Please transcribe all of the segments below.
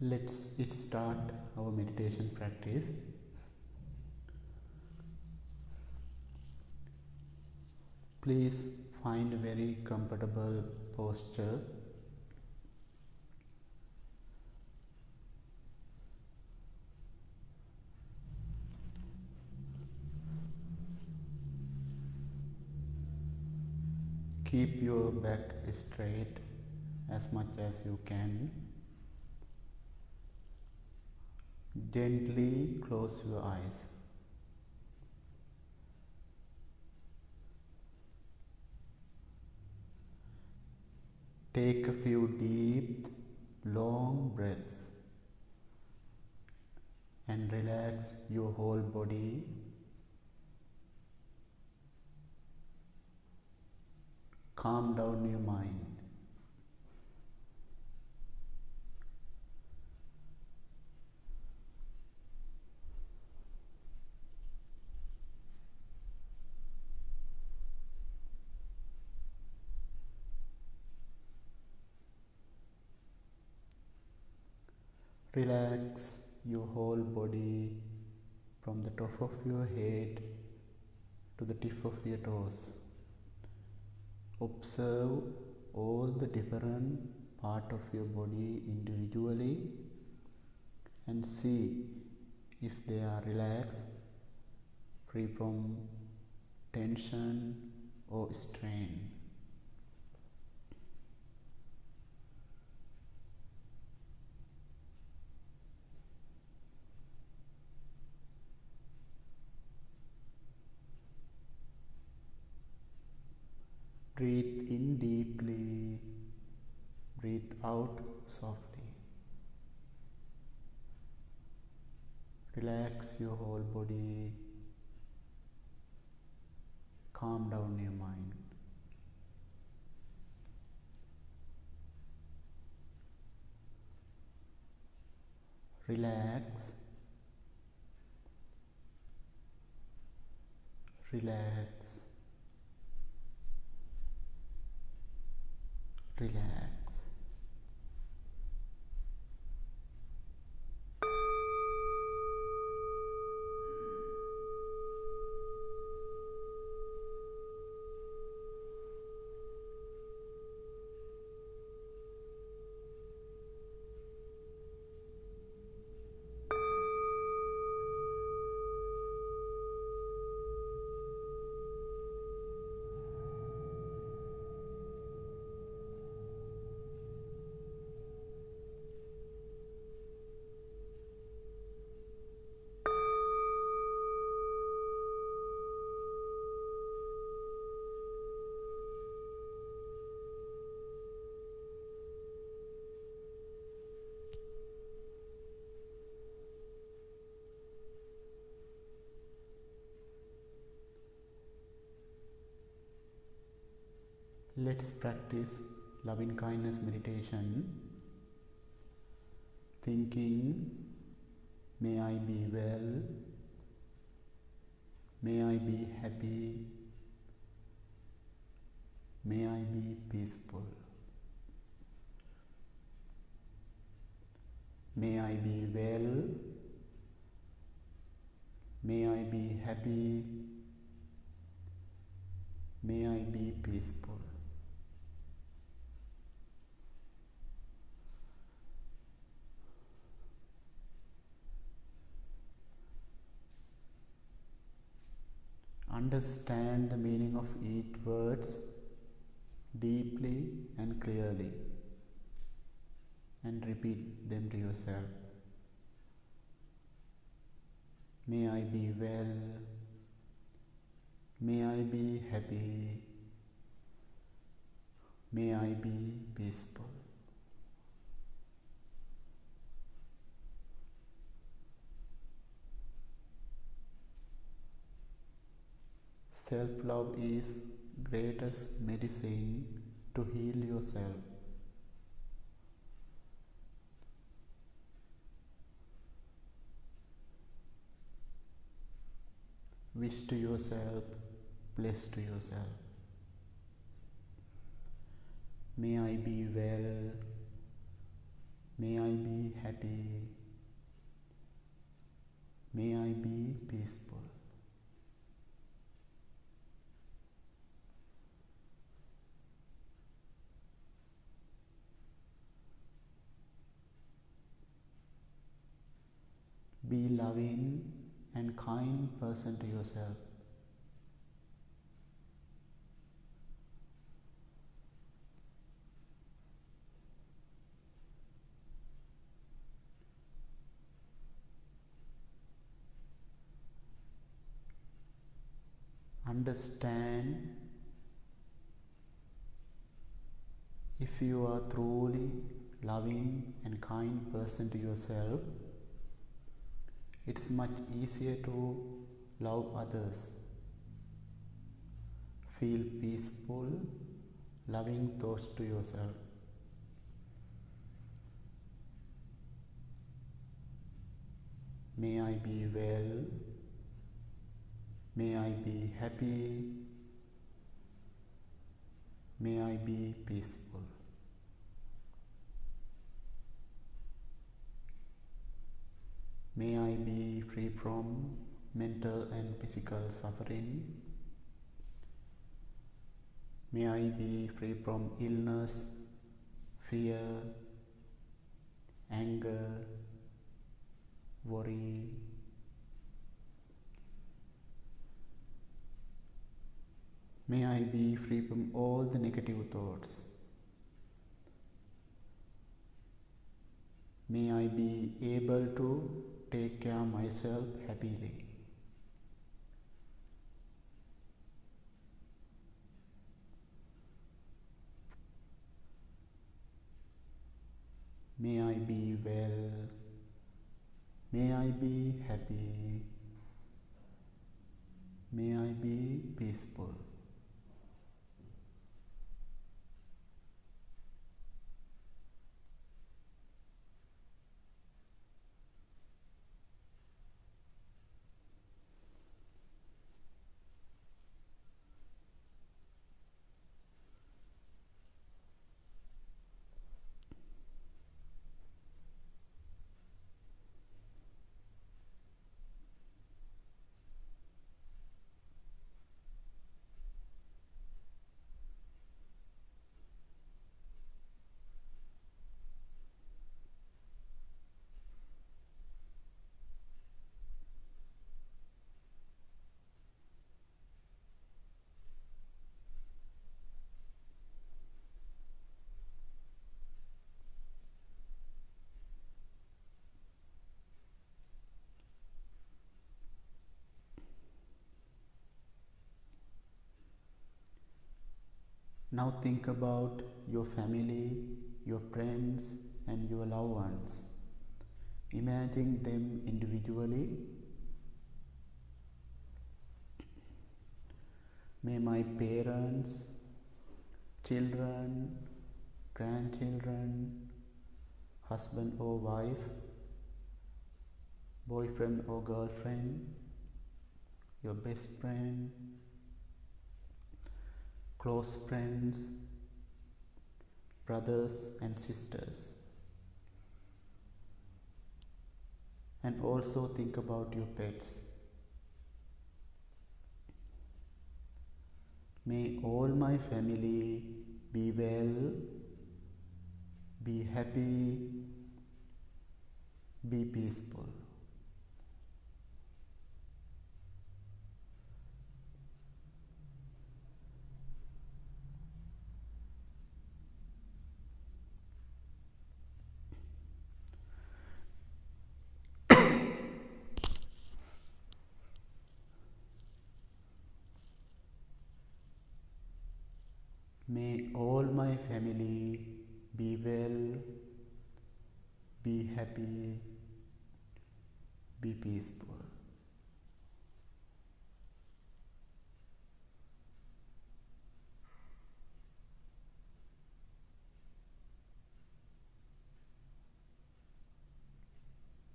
Let's start our meditation practice. Please find a very comfortable posture. Keep your back straight as much as you can. Gently close your eyes. Take a few deep, long breaths and relax your whole body. Calm down your mind. Relax your whole body from the top of your head to the tip of your toes. Observe all the different parts of your body individually and see if they are relaxed, free from tension or strain. Breathe in deeply, breathe out softly. Relax your whole body, calm down your mind. Relax, relax, relax. Let's practice loving kindness meditation, thinking, may I be well, may I be happy, may I be peaceful, may I be well, may I be happy, may I be peaceful. Understand the meaning of each words deeply and clearly and repeat them to yourself. May I be well, may I be happy, may I be peaceful. Self-love is greatest medicine to heal yourself. Wish to yourself, bless to yourself. May I be well, May I be happy. May I be peaceful. Be loving and kind person to yourself. Understand, if you are truly loving and kind person to yourself, it's much easier to love others. Feel peaceful, loving thoughts to yourself. May I be well. May I be happy. May I be peaceful. May I be free from mental and physical suffering. May I be free from illness, fear, anger, worry. May I be free from all the negative thoughts. May I be able to take care of myself happily. May I be well. May I be happy. May I be peaceful. Now think about your family, your friends, and your loved ones. Imagine them individually. May my parents, children, grandchildren, husband or wife, boyfriend or girlfriend, your best friend, close friends, brothers and sisters. And also think about your pets. May all my family be well, be happy, be peaceful. May all my family be well, be happy, be peaceful.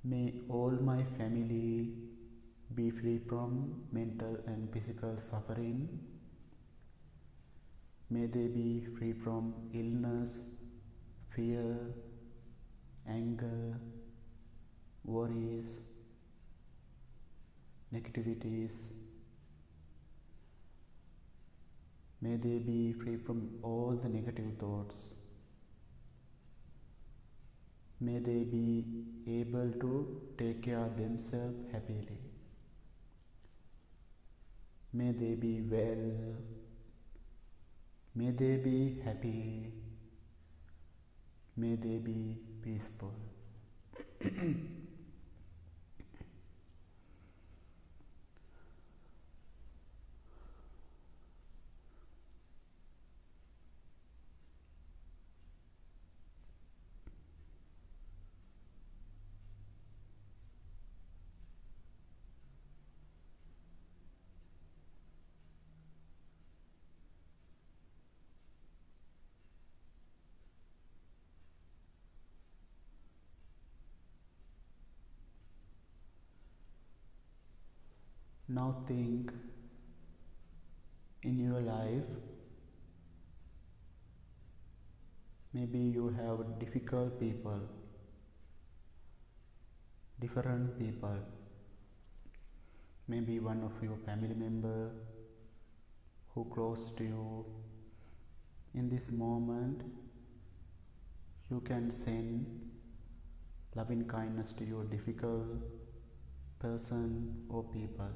May all my family be free from mental and physical suffering. May they be free from illness, fear, anger, worries, negativities. May they be free from all the negative thoughts. May they be able to take care of themselves happily. May they be well. May they be happy. May they be peaceful. Now think, in your life, maybe you have difficult people, different people. Maybe one of your family member who close to you. In this moment, you can send loving kindness to your difficult person or people.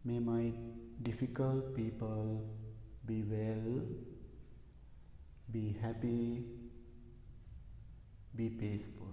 May my difficult people be well, be happy, be peaceful.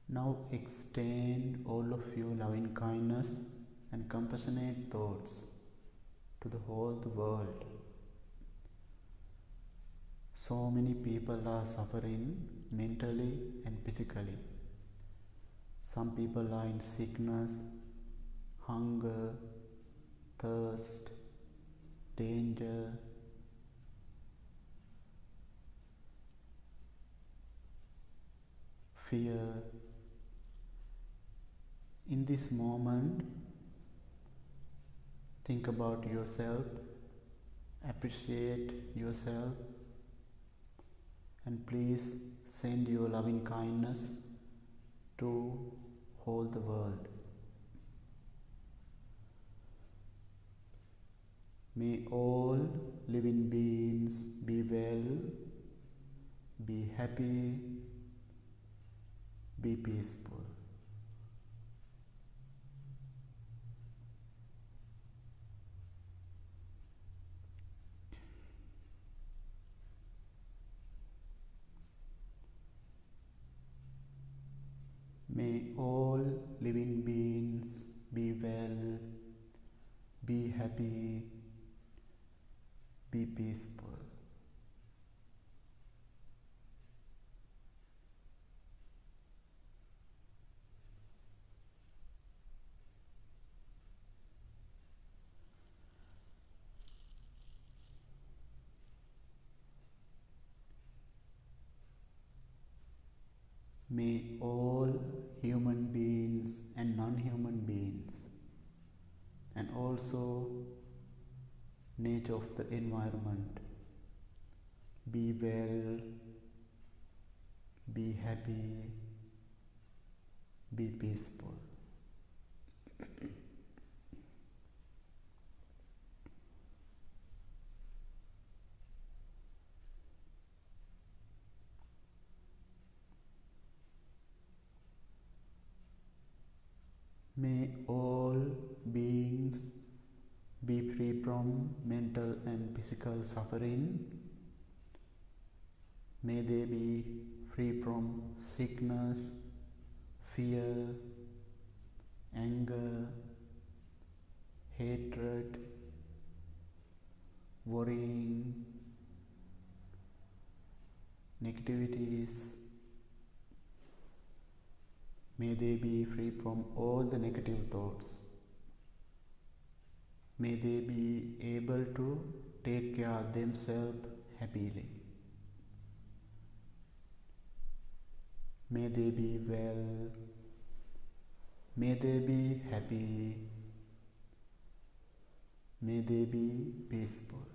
Now extend all of your loving kindness and compassionate thoughts to the whole world. So many people are suffering mentally and physically. Some people are in sickness, hunger, thirst, danger. Fear. In this moment, think about yourself, appreciate yourself, and please send your loving kindness to whole the world. May all living beings be well, be happy, be peaceful. May all living beings be well, be happy, be peaceful. May all human beings and non-human beings, and also nature of the environment, be well, be happy, be peaceful. May all beings be free from mental and physical suffering. May they be free from sickness, fear, anger, hatred, worrying, negativities. May they be free from all the negative thoughts. May they be able to take care of themselves happily. May they be well. May they be happy. May they be peaceful.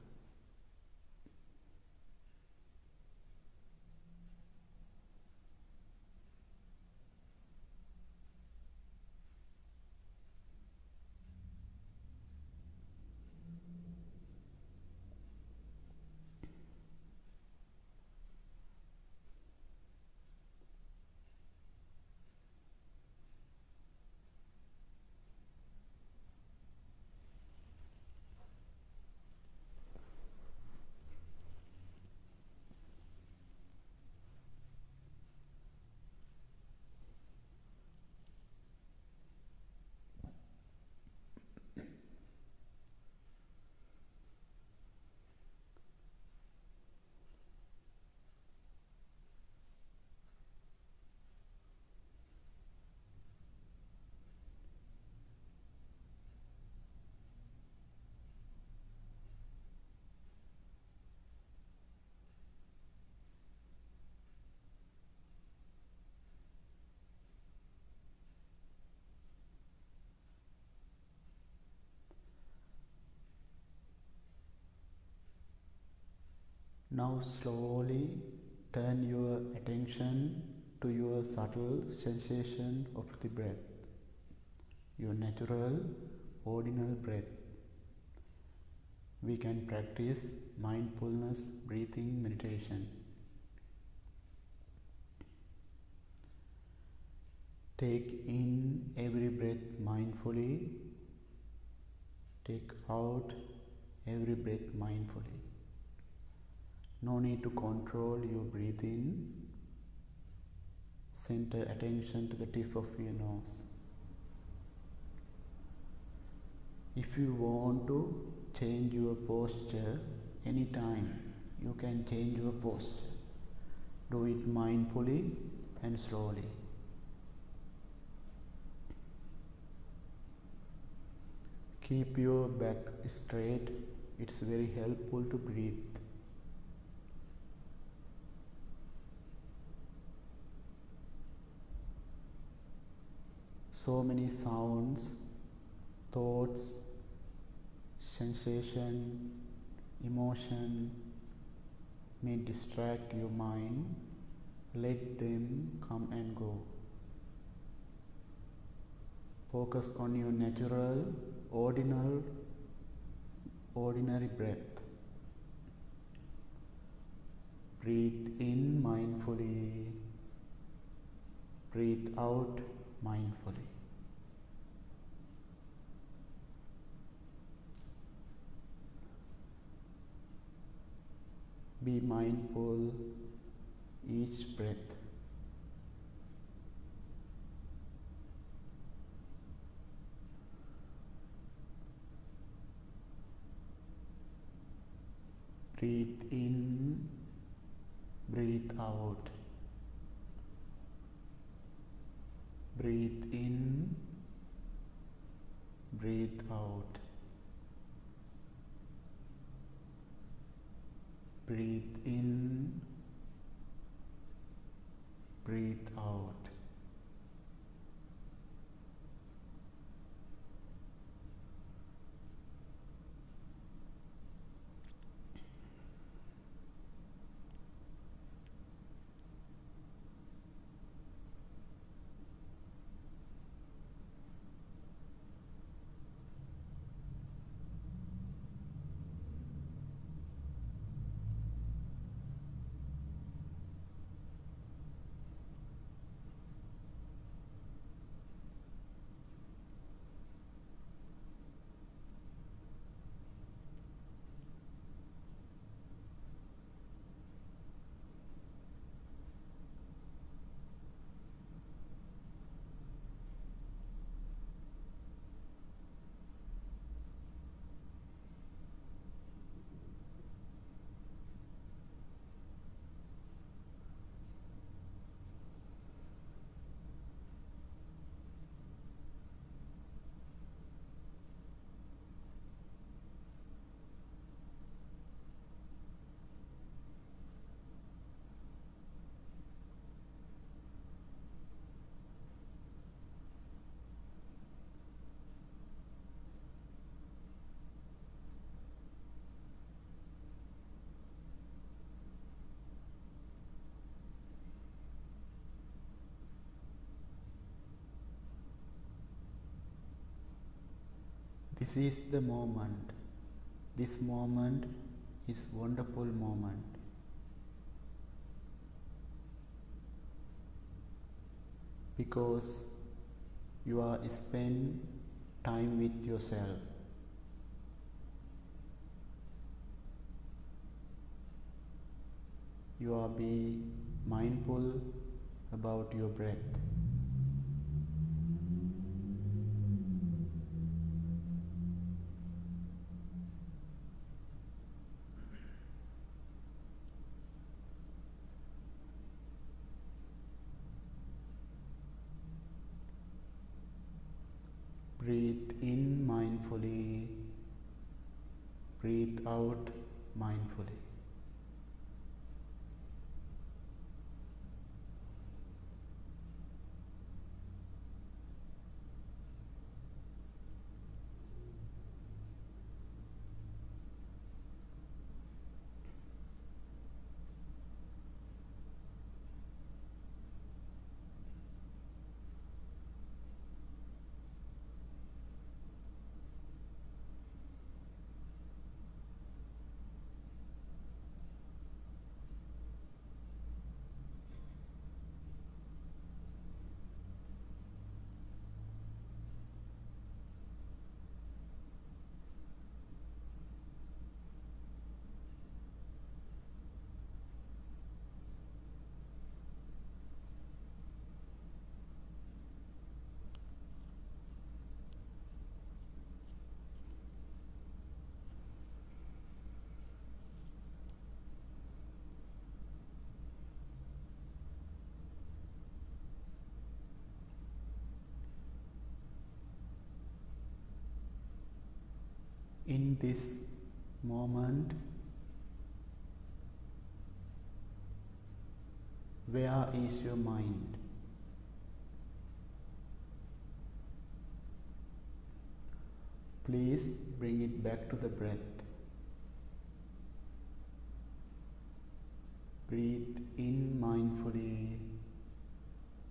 Now slowly turn your attention to your subtle sensation of the breath, your natural, ordinary breath. We can practice mindfulness breathing meditation. Take in every breath mindfully. Take out every breath mindfully. No need to control your breathing. Center attention to the tip of your nose. If you want to change your posture anytime, you can change your posture. Do it mindfully and slowly. Keep your back straight. It's very helpful to breathe. So many sounds, thoughts, sensation, emotion may distract your mind. Let them come and go. Focus on your natural, ordinary breath. Breathe in mindfully. Breathe out mindfully. Be mindful each breath. Breathe in, breathe out. Breathe in, breathe out. Breathe in, breathe out. This is the moment. This moment is wonderful moment. Because you are spend time with yourself. You are be mindful about your breath. Breathe in mindfully, breathe out mindfully. In this moment, where is your mind? Please bring it back to the breath. Breathe in mindfully,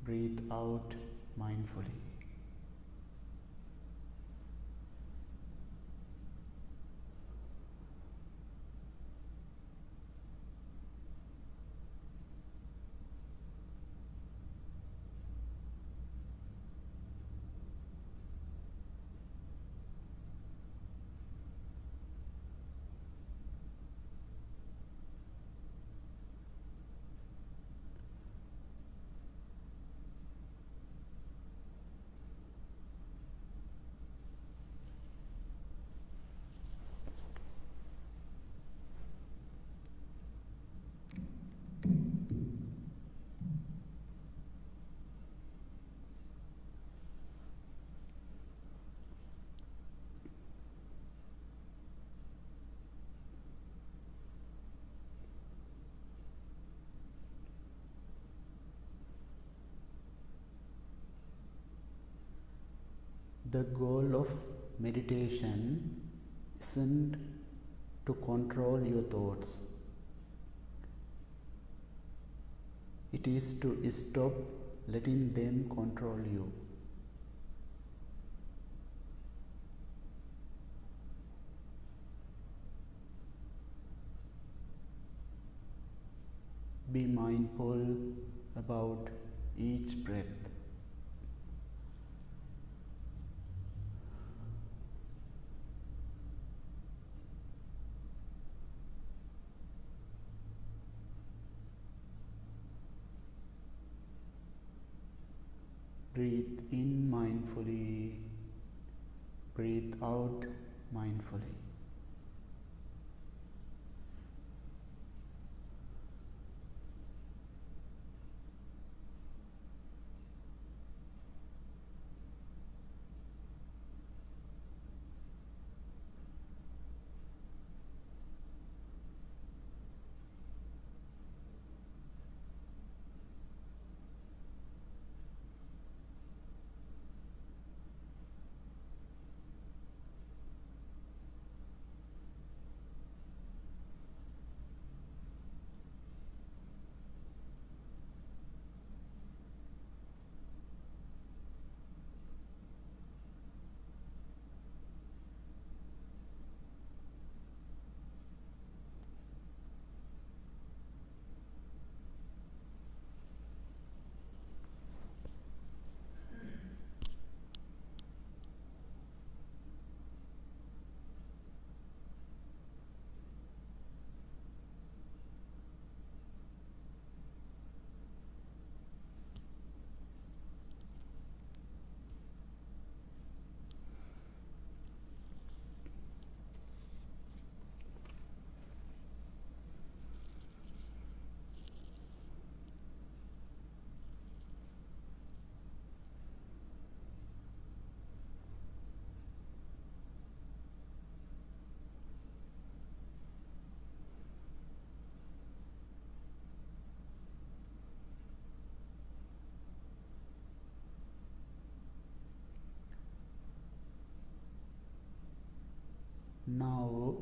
breathe out mindfully. The goal of meditation isn't to control your thoughts. It is to stop letting them control you. Be mindful about each breath. Breathe in mindfully, breathe out mindfully. Now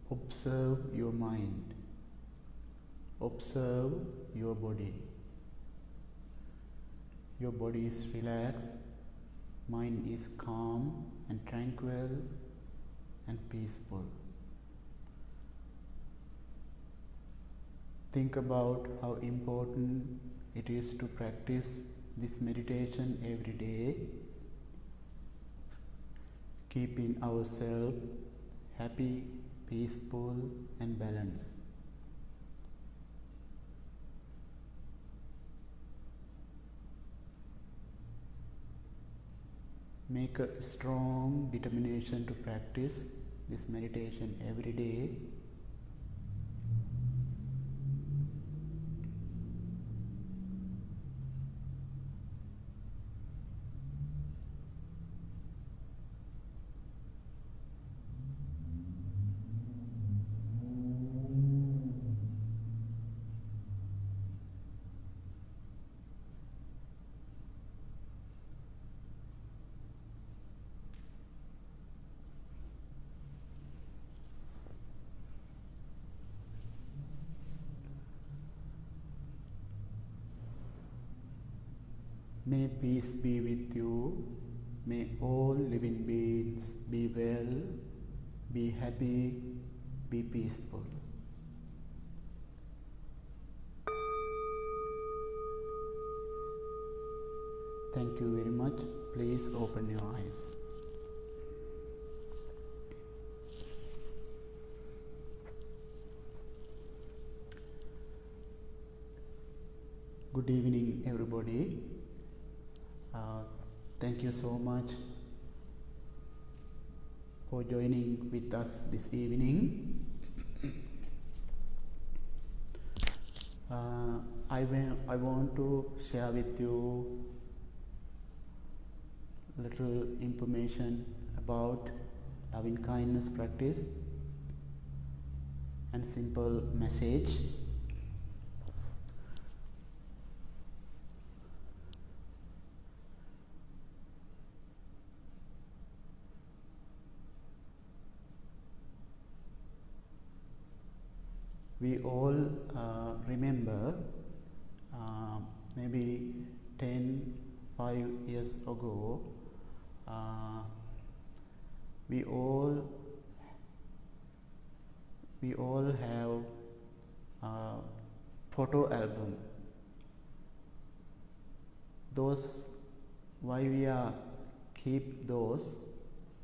observe your mind, observe your body. Your body is relaxed, mind is calm and tranquil and peaceful. Think about how important it is to practice this meditation every day, keeping ourselves happy, peaceful and balanced. Make a strong determination to practice this meditation every day. May peace be with you. May all living beings be well, be happy, be peaceful. Thank you very much. Please open your eyes. Good evening, everybody. Thank you so much for joining with us this evening. I want to share with you little information about loving kindness practice and simple message. We all remember maybe 5 years ago, we all have a photo album. Those, why we are keep those,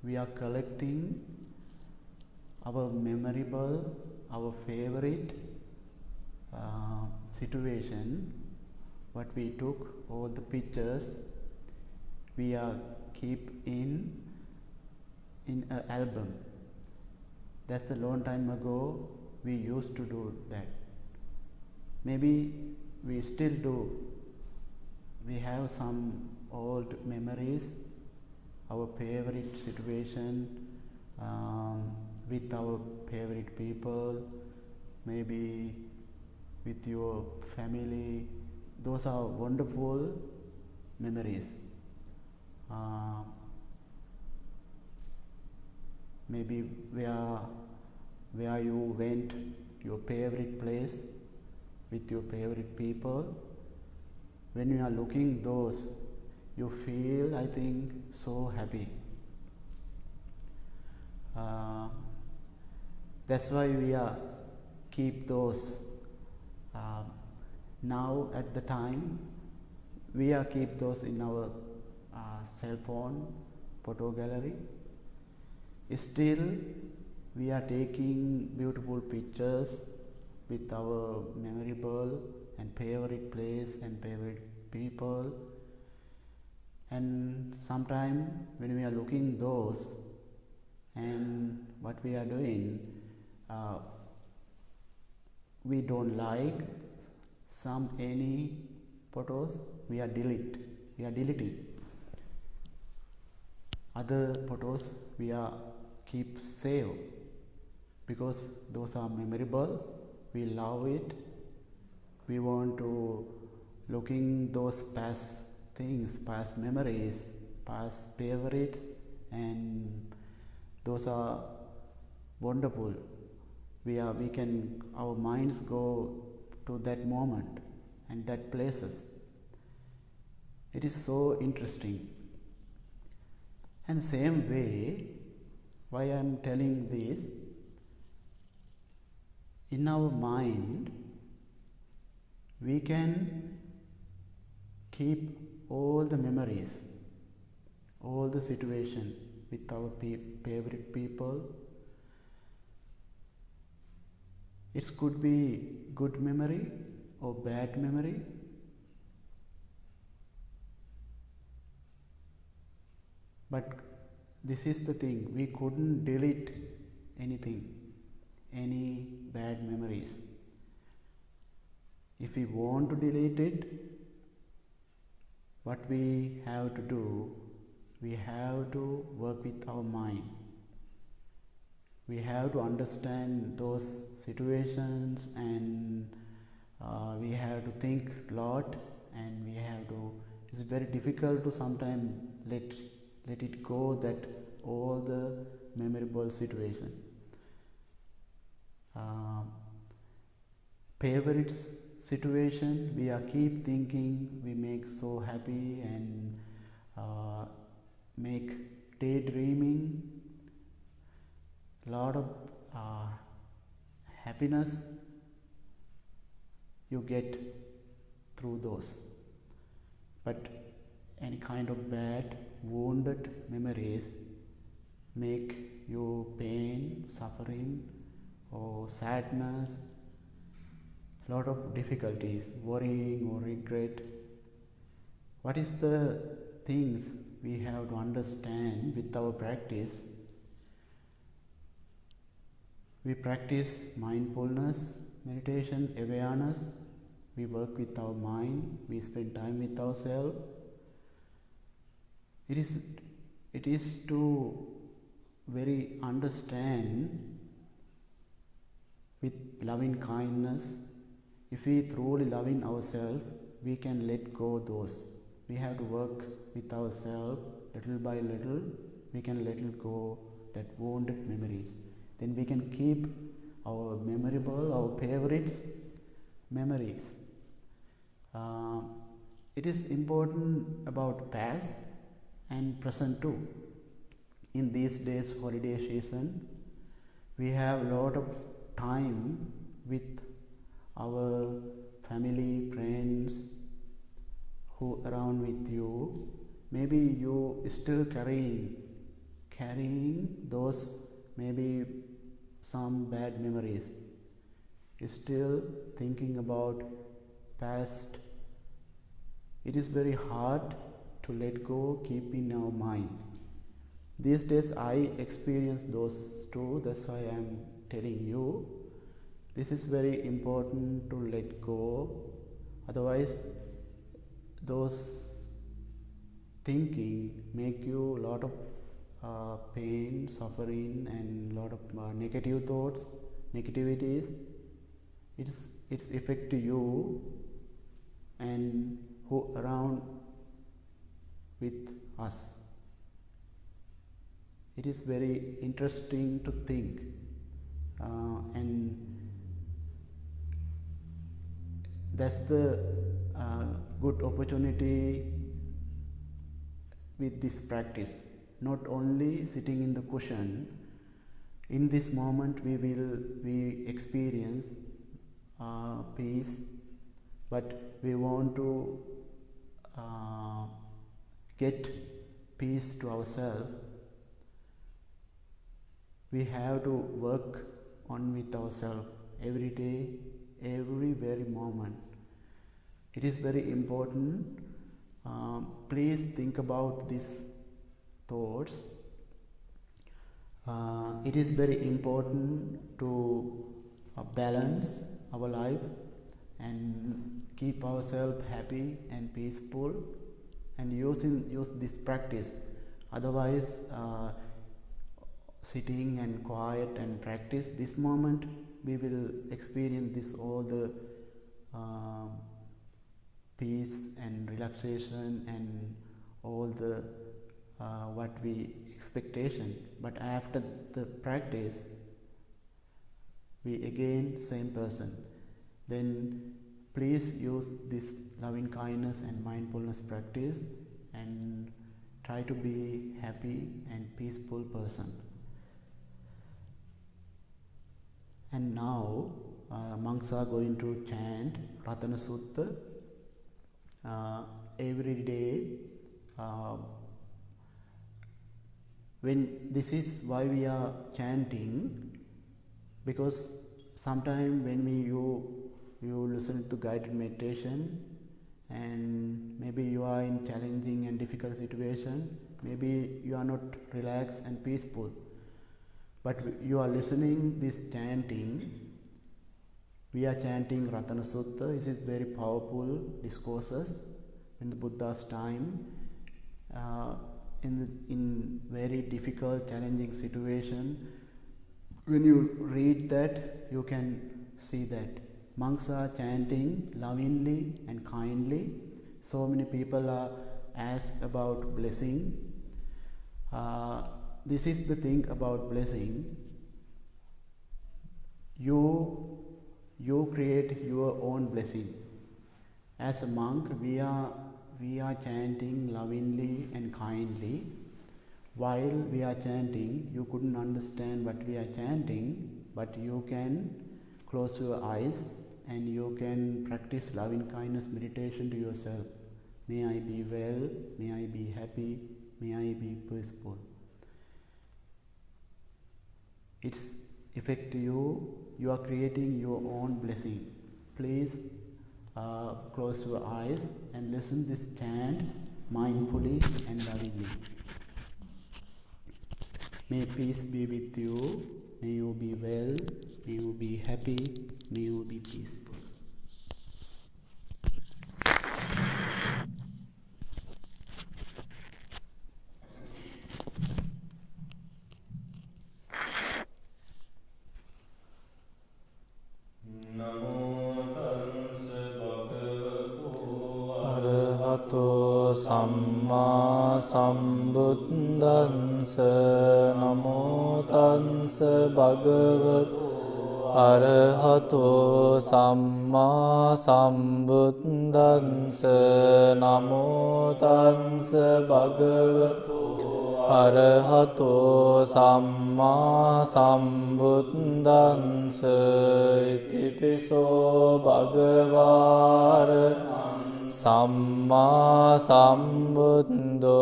we are collecting our memorable, our favorite situation, what we took, all the pictures we are keep in an album. That's a long time ago we used to do that. Maybe we still do. We have some old memories, our favorite situation, with our favorite people, maybe with your family. Those are wonderful memories. Maybe where you went, your favorite place with your favorite people. When you are looking those, you feel, I think, so happy. That's why we are keep those. Now at the time, we are keep those in our cell phone photo gallery. Still, we are taking beautiful pictures with our memorable and favorite place and favorite people. And sometime when we are looking those, and what we are doing, we don't like any photos, we are deleting. Other photos we are keep save, because those are memorable, we love it, we want to looking those past things, past memories, past favorites, and those are wonderful. We can, our minds go to that moment and that places. It is so interesting. And same way, why I am telling this, in our mind, we can keep all the memories, all the situation with our favorite people. It could be good memory or bad memory. But this is the thing, we couldn't delete anything, any bad memories. If we want to delete it, what we have to do, we have to work with our mind. We have to understand those situations, and we have to think a lot, and we have to, it's very difficult to sometimes let it go, that all the memorable situation. Favorite situation, we are keep thinking, we make so happy and make daydreaming, lot of happiness you get through those. But any kind of bad, wounded memories make you pain, suffering, or sadness, lot of difficulties, worrying or regret. What is the things we have to understand with our practice? We practice mindfulness, meditation, awareness. We work with our mind. We spend time with ourselves. It is to very understand with loving kindness. If we truly loving ourselves, we can let go those. We have to work with ourselves little by little. We can let go that wounded memories. Then we can keep our memorable, our favorites memories. It is important about past and present too. In these days, holiday season, we have a lot of time with our family, friends who around with you. Maybe you still carrying those, maybe some bad memories. Still thinking about past. It is very hard to let go, keep in our mind. These days I experience those too, that's why I am telling you. This is very important to let go, otherwise those thinking make you a lot of pain, suffering, and lot of negative thoughts, negativities. It's affect you and who around with us. It is very interesting to think, and that's the good opportunity with this practice. Not only sitting in the cushion, in this moment we experience peace, but we want to get peace to ourselves. We have to work on with ourselves every day, every very moment. It is very important. Please think about these thoughts. It is very important to balance our life and keep ourselves happy and peaceful, and use this practice. Otherwise, sitting and quiet and practice this moment, we will experience this all the peace and relaxation and all the what we expectation. But after the practice, we again same person. Then please use this loving kindness and mindfulness practice and try to be happy and peaceful person. And now monks are going to chant Ratana Sutta every day. When this is why we are chanting, because sometime when you listen to guided meditation and maybe you are in challenging and difficult situation, maybe you are not relaxed and peaceful, but you are listening this chanting. We are chanting Ratana Sutta. This is very powerful discourses in the Buddha's time. In very difficult, challenging situation, when you read that, you can see that monks are chanting lovingly and kindly. So many people are asked about blessing. This is the thing about blessing. You create your own blessing. As a monk, we are chanting lovingly and kindly. While we are chanting, you couldn't understand what we are chanting, but you can close your eyes and you can practice loving kindness meditation to yourself. May I be well, may I be happy, may I be peaceful. It's affect you. You are creating your own blessing. Please close your eyes and listen this chant mindfully and lovingly. May peace be with you. May you be well. May you be happy. May you be peaceful. Samma Sambuddhassa Namo Tassa Bhagavato Arahato Samma Sambuddhassa Namo Tassa Bhagavato Arahato Samma Sambuddhassa Itipiso Bhagavara Samma Sambuddho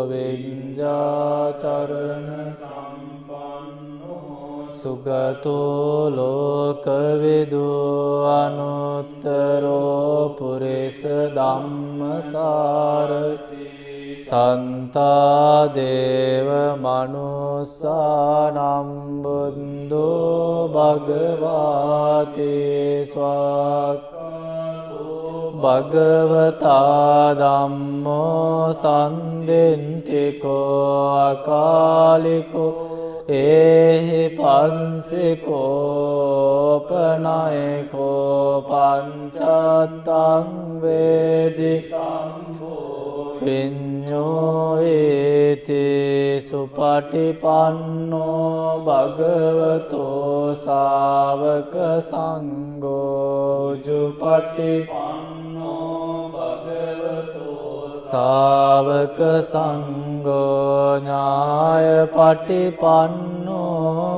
Vinjācarana Sampanno Sugato Lokavidu Anuttaro Purisa Dhammasārati Santa Deva Manussānam Buddho Bhagavati Swaka Bhagavata Dhammo Sandintiko Akaliko Ehi Pansiko Panayiko Panchatang Veditang Vinyo Iti Supatipanno Bhagavato Sāvaka Sangho Jupatipanno Sāvaka Sangho Nyāya Patipanno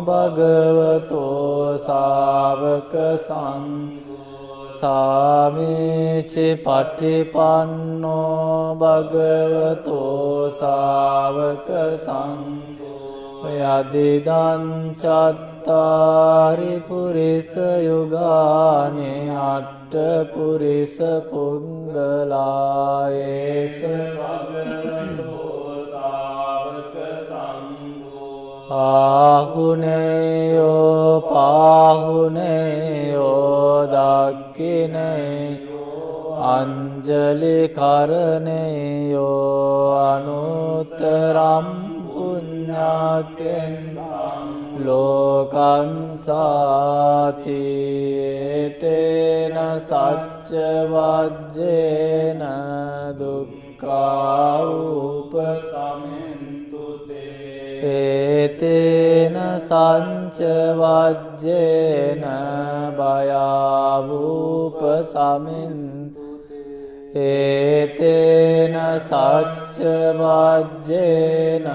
Bhagavato Sāvaka Sangho Sāmici Patipanno Bhagavato Sāvaka Sangho Yadidan Cattari Purisa Yugani Atta Purisa Punggala Esa Bhagavato Sāvaka Sangho Ahuneyo Pahuneyo Dakkineyo Anjali Karaneyo Anuttaram Punyaken Lokan Sati Etena Sacca Vajjena Dukkha Upasamentu Te ඒතේන සංච වජ්ජේන භයාවූප සමින්තු ඒතේන සච්ච වජ්ජේන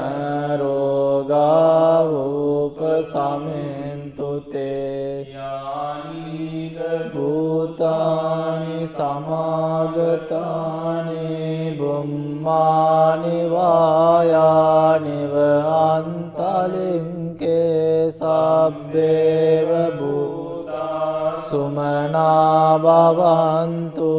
රෝගාවූප සමින්තු තේ භූතානි සමාගතානි බුම්මානි වායානිව අන්තලින්කේ සබ්බේව භූතා සුමනා භවන්තු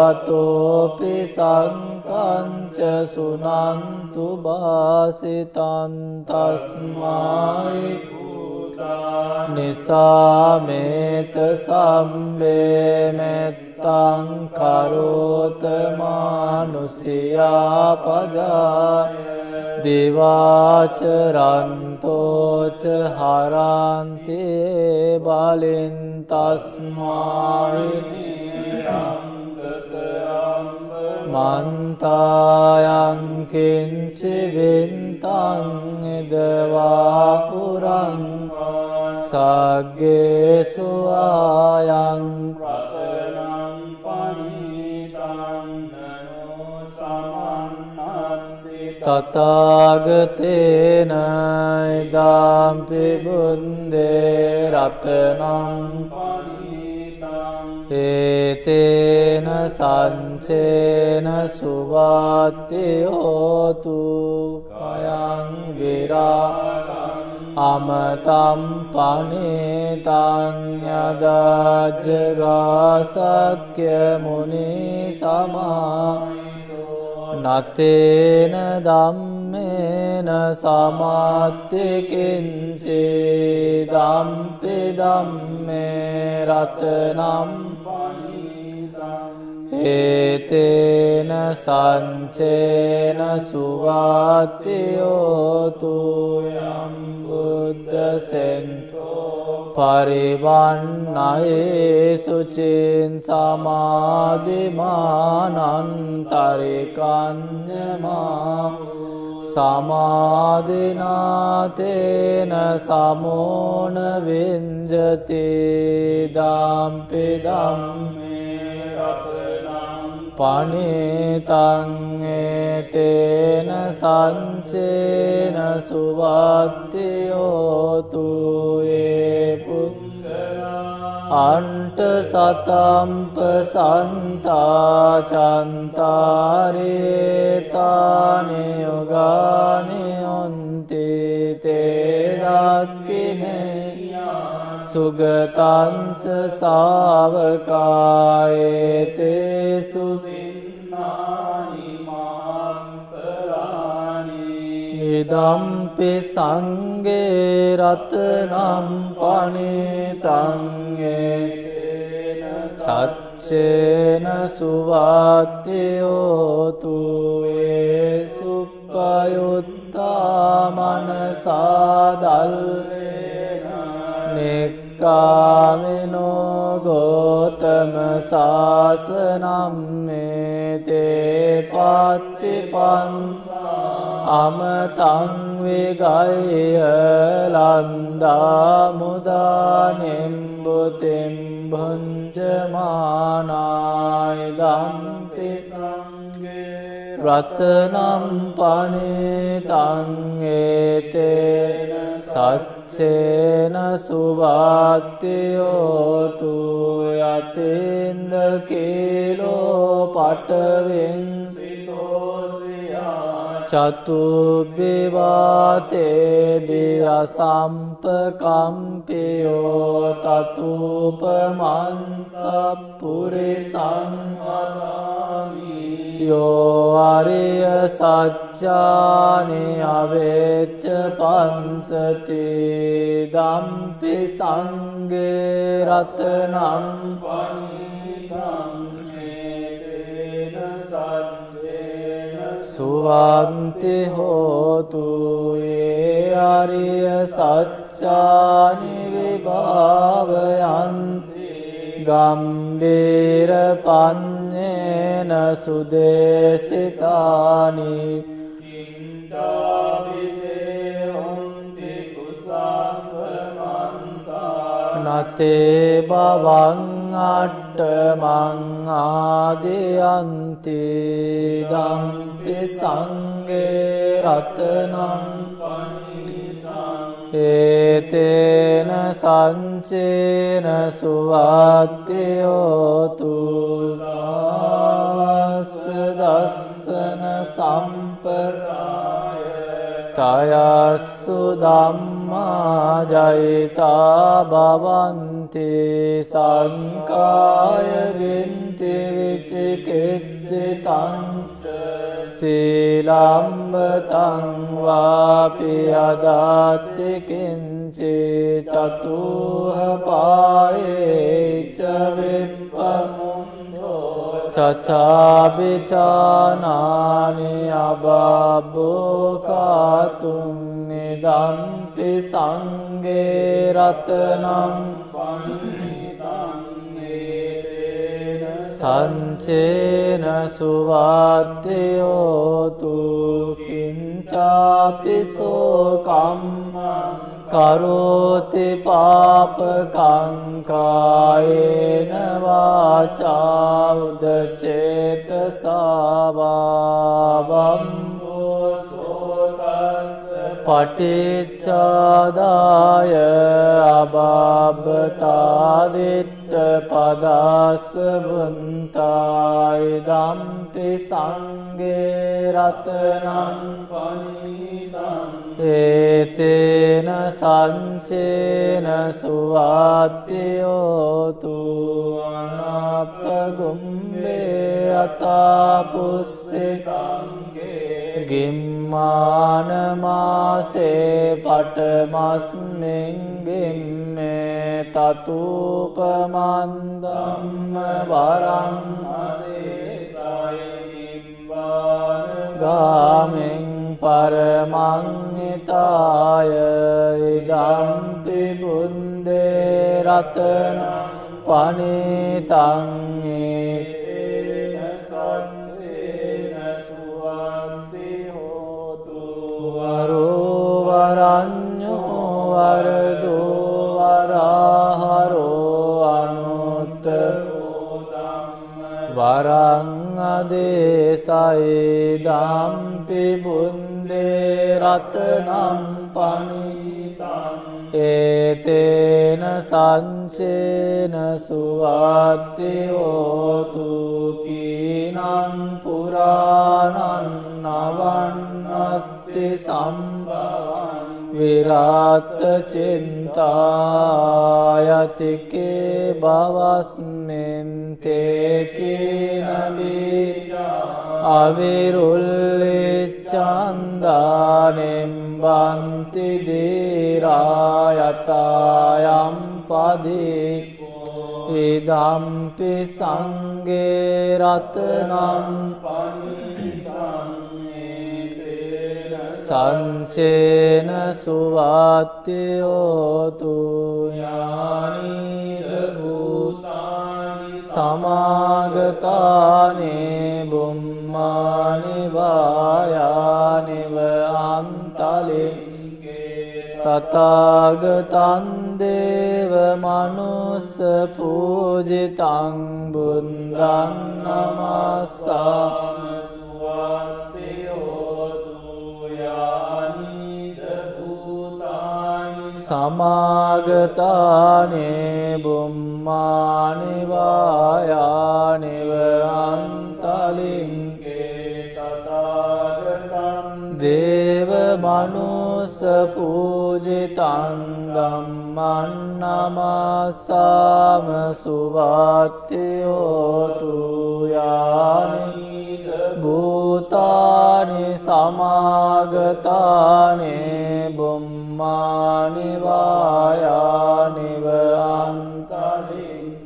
අතෝපි සංකංච සුනන්තු භාසිතං තස්මයි නිසාමේත සම්බේ මෙත්තං කරෝත මානුසියා පජා දිවාචරන්තෝච හරන්තේ බලින් තස්මායි මන්තායං කිංචි වින්තං ඉදවා පුරං සග්ගේසු ආයං රතනං පනිතං නනෝ සමන්නත්ති තථාගතේන ඉදම්පි බුන්දේ රතනං ඒතේන සංචේන සුවාති හෝතු කයං විරාගං අමතම් පනිතං යදාජ්ජගාසක්්‍ය මුනි සමා නතේන ධම්මේන සමාත්ති කිංචි ධම්පි ධම්මේ රතනම් ඒතේන සංචේන සුගාති හෝතු යම් බුද්දසෙන්තෝ පරිවන්නයේ සුචින් සමාධිමානන්තරිකඤ්ඤමා සමාධිනාතේන සමෝන විඤ්ජති ධම්පි ධම්මේ රතනං පනිතං ඒතේන සංචේන සුවත්ති හෝතු ඒ පුද්ගලා අන්ට සතම්ප සන්තා චන්තාරේතානි යෝගානි යොන්ති තේ දක්ඛිනේ සුගතංස සාවකායේතේ සුදින්නානි මාම්පරානි ඉදම්පි සංගේ රතනම් පනිතං ඒතේන සච්චේන සුවාති හෝතු ඒ සුප්පයුත්තා මනසා නික්කාමිනෝ ගෝතම සාසනම් මේතේ පත්තිපන් අමතං විගය ලන්දා මුදා නිම්බුතිම් භුංජමානාය දම්පි රතනම් පනිතං ඒතේන සච්චේන සුවාති හෝතු යතේන්ද කීලෝ පටවින් චතුබ්බිවාතේ බිය සම්පකම්පියෝ තතුපමං සප්පුරිසං වදාමි යෝ අරිය සච්චානි අවෙච්ච පංසති ධම්පි සංගේ රතනම් පනිතං ඒතේන සච්චේන සුවන්ති හෝතු ඒ අරිය සච්චානි විභාවයන්ති ගම්බීර පඤ්ඤේන සුදේසිතානි කිංචාවිදේ තේ බවං අට්ඨමං ආදියන්ති දම්පි සංඝේ රතනං ඒතේන සංචේන සුවත්තියෝතු දස්සන සම්පදාය තයස්සු ධම්මා ජයිතා භවන්ති සංකාය දින්ති විචිකිච්ඡිතං සීලම්බතං වාපි අදාත්ති කිංචි චතුහ පායේච විප්පමුඤ්ඤෝ චචාබිචානානි අබබ්බෝකාතුං නිදම්පි සංඝේ රතනං සංචේන සුවත්තියෝතු කිංචාපිසෝ කම්මං කරෝති පාපකං කායේන වාචා උදචේතසා පටිච්චාදාය අබබ්බතාදිට්ඨ පදස්ස වුන්තායි දම්පි සංඝේ රතනං පනිතං ඒතේන සංචේන සුවත්තියෝතු අනප්පගුම්බේ අතාපුස්සිකං ගිම්මාන මාසේ පටමස්මින් ගිම්මේ තතුපමන්දම්ම වරං ගාමෙන් පරමංහිතාය ඉදම්පි බුන්දේ රතන පනිතං වරඤ්ඤෝ වරදෝ වරහරෝ අනුත්තරෝ වරං අදේසයි දම්පි බුන්දේ රතනම් පනිතං ඒතේන සංචේන සුවත්තියෝතු කීනං පුරාණං නවන්නත්ති සම්භවං විරාත්ත චින්තායතිකේ බවස්මෙන් තේකේන බීජා අවිරුල්ලි චන්දානෙම් බන්ති දීරායතායම් පදිකෝ ඉදම්පි සංඝේ රතනං පනිතං සංචේන සුවත්තියෝතු යානිද භූතානි සමාගතානේ බුම්මානි වායානිව අන්තලිංගේ තථාගතං දේව මනුස්ස පූජිතං බුද්ධං නමස්සාමි සමාගතානේ බුම්මානි වායානිව අන්තලිංගේ තථාගතං දේව මනුස්ස පූජිතං ධම්මං නමස්සාම සුවත්තියෝතු යානිද භූතානි සමාගතානේ බුම්මානි වායානිව අන්තලිංගේ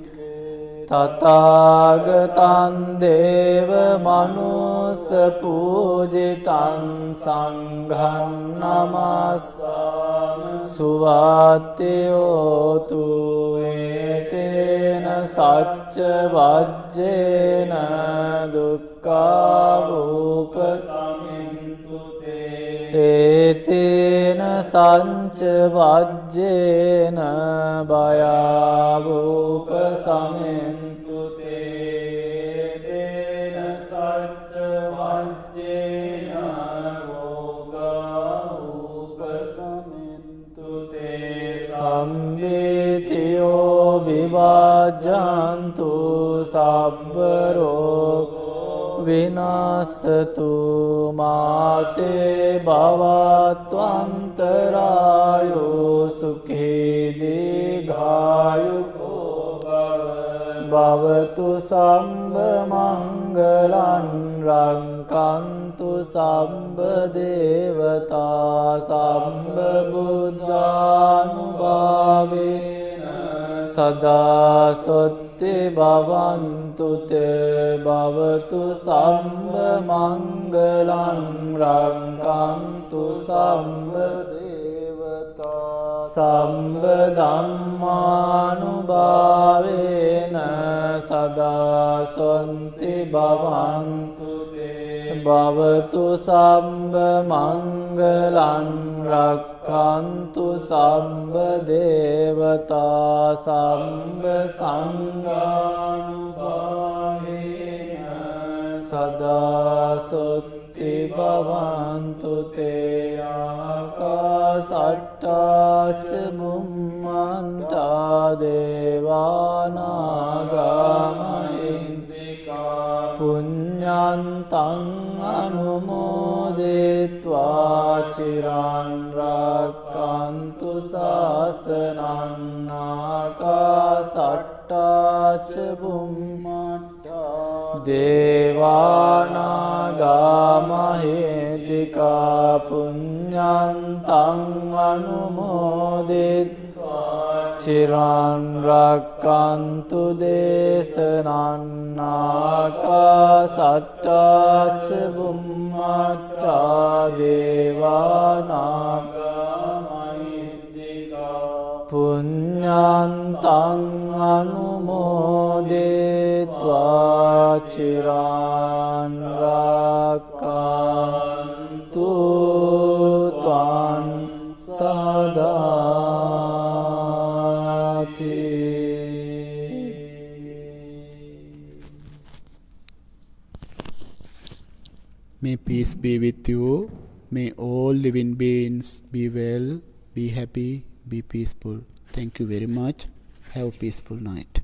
තථාගතං දේව මනුස්ස පූජිතං සංඝං නමස්සාම සුවත්තියෝතු ඒතේන සච්ච වජ්ජේන දුක්ඛා රූප සමින්තු තේ ඒතේන සංච වජ්ජේන භයාවූප සමෙන්තු තේතේන සච්ච වජ්ජේන රෝගාවූප සමෙන්තු තේ සම්බේතියෝ විවාජන්තු සබ්බරෝග විනාසතු මාතේ භවත්වන්තරායෝ සුඛේ දීඝායුකෝ භවතු සම්බ මංගලං රක්ඛන්තු සම්බ දේවතා සම්බ බුද්ධානුභාවේන සදා සොත්ති භවන්තු තේ භවතු සම්බ මංගලං රක්ඛන්තු සම්බ දේවතා සම්බ ධම්මානුභාවේන සදා සොන්ති භවන්තු තේ භවතු සම්බ මංගලං රක්ඛන්තු සම්බ දේවතා සම්බ සංඝානුභාවේන සදා සොත්ති භවන්තු තේ ආකාසට්ටා ච බුම්මන්තා දේවානාගා මහින්దికා පුඤ්ඤන්තං අනුමෝදිत्वा චිරන් රක්ඛන්තු ශාසනං ආකාසට්ටා ච බුම්මන්තා දේවානාගා මහින්దికා පුඤ්ඤන්තං අනුමෝදිत्वा චිරන් රක්ඛන්තු දේශනං ආකාසට්ටා ච බුම්මත්තා දේවානාගා මහින්దికා පුඤ්ඤන්තං අනුමෝදිत्वा චිරන් රක්ඛන්තු ත්වං සදාති. May peace be with you. May all living beings be well, be happy, be peaceful. Thank you very much. Have a peaceful night.